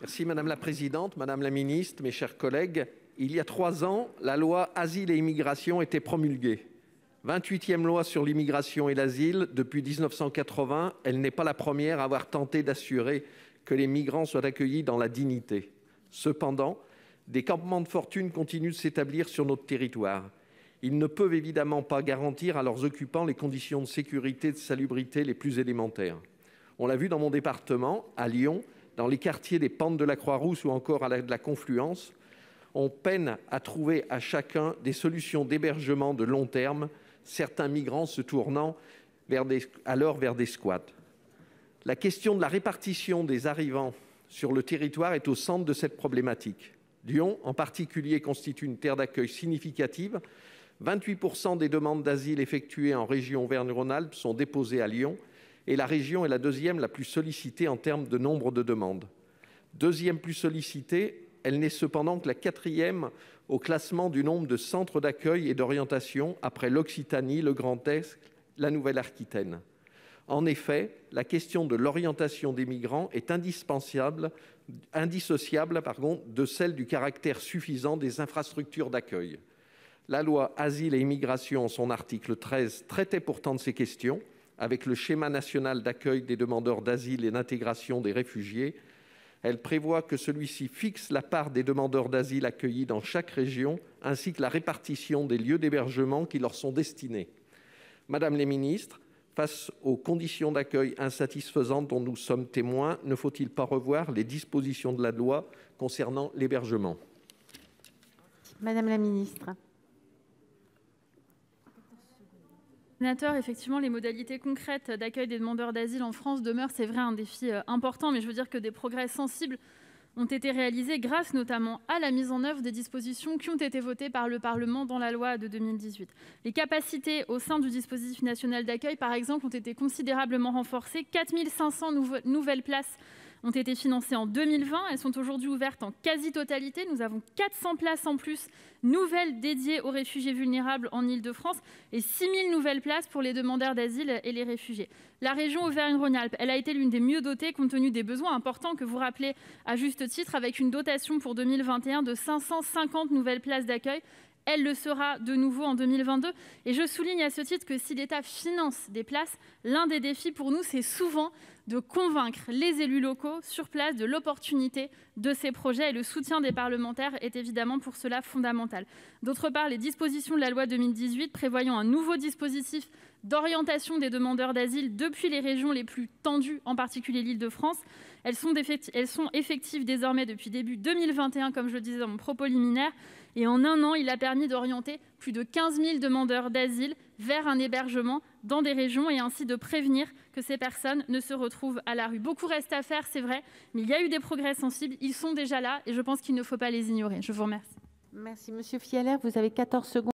Merci Madame la Présidente, Madame la Ministre, mes chers collègues. Il y a 3 ans, la loi Asile et Immigration était promulguée. 28e loi sur l'immigration et l'asile depuis 1980, elle n'est pas la première à avoir tenté d'assurer que les migrants soient accueillis dans la dignité. Cependant, des campements de fortune continuent de s'établir sur notre territoire. Ils ne peuvent évidemment pas garantir à leurs occupants les conditions de sécurité et de salubrité les plus élémentaires. On l'a vu dans mon département, à Lyon, dans les quartiers des Pentes de la Croix-Rousse ou encore de la Confluence, on peine à trouver à chacun des solutions d'hébergement de long terme, certains migrants se tournant alors vers des squats. La question de la répartition des arrivants sur le territoire est au centre de cette problématique. Lyon, en particulier, constitue une terre d'accueil significative. 28% des demandes d'asile effectuées en région Auvergne-Rhône-Alpes sont déposées à Lyon et la région est la deuxième la plus sollicitée en termes de nombre de demandes. Deuxième plus sollicitée, elle n'est cependant que la 4e au classement du nombre de centres d'accueil et d'orientation après l'Occitanie, le Grand Est, la Nouvelle-Aquitaine. En effet, la question de l'orientation des migrants est indissociable de celle du caractère suffisant des infrastructures d'accueil. La loi Asile et Immigration, en son article 13, traitait pourtant de ces questions, avec le schéma national d'accueil des demandeurs d'asile et d'intégration des réfugiés. Elle prévoit que celui-ci fixe la part des demandeurs d'asile accueillis dans chaque région, ainsi que la répartition des lieux d'hébergement qui leur sont destinés. Madame la ministre, face aux conditions d'accueil insatisfaisantes dont nous sommes témoins, ne faut-il pas revoir les dispositions de la loi concernant l'hébergement ? Madame la ministre. Sénateur, effectivement, les modalités concrètes d'accueil des demandeurs d'asile en France demeurent, c'est vrai, un défi important, mais je veux dire que des progrès sensibles ont été réalisés grâce notamment à la mise en œuvre des dispositions qui ont été votées par le Parlement dans la loi de 2018. Les capacités au sein du dispositif national d'accueil, par exemple, ont été considérablement renforcées. 4 500 nouvelles places ont été financées en 2020. Elles sont aujourd'hui ouvertes en quasi-totalité. Nous avons 400 places en plus nouvelles dédiées aux réfugiés vulnérables en Île-de-France et 6 000 nouvelles places pour les demandeurs d'asile et les réfugiés. La région Auvergne-Rhône-Alpes, elle a été l'une des mieux dotées compte tenu des besoins importants que vous rappelez à juste titre, avec une dotation pour 2021 de 550 nouvelles places d'accueil. Elle le sera de nouveau en 2022. Et je souligne à ce titre que si l'État finance des places, l'un des défis pour nous, c'est souvent de convaincre les élus locaux sur place de l'opportunité de ces projets. Et le soutien des parlementaires est évidemment pour cela fondamental. D'autre part, les dispositions de la loi 2018 prévoyant un nouveau dispositif d'orientation des demandeurs d'asile depuis les régions les plus tendues, en particulier l'Île-de-France, elles sont effectives désormais depuis début 2021, comme je le disais dans mon propos liminaire. Et en un an, il a permis d'orienter plus de 15 000 demandeurs d'asile vers un hébergement dans des régions et ainsi de prévenir que ces personnes ne se retrouvent à la rue. Beaucoup reste à faire, c'est vrai, mais il y a eu des progrès sensibles, ils sont déjà là et je pense qu'il ne faut pas les ignorer. Je vous remercie. Merci. Monsieur Fialaire, vous avez 14 secondes.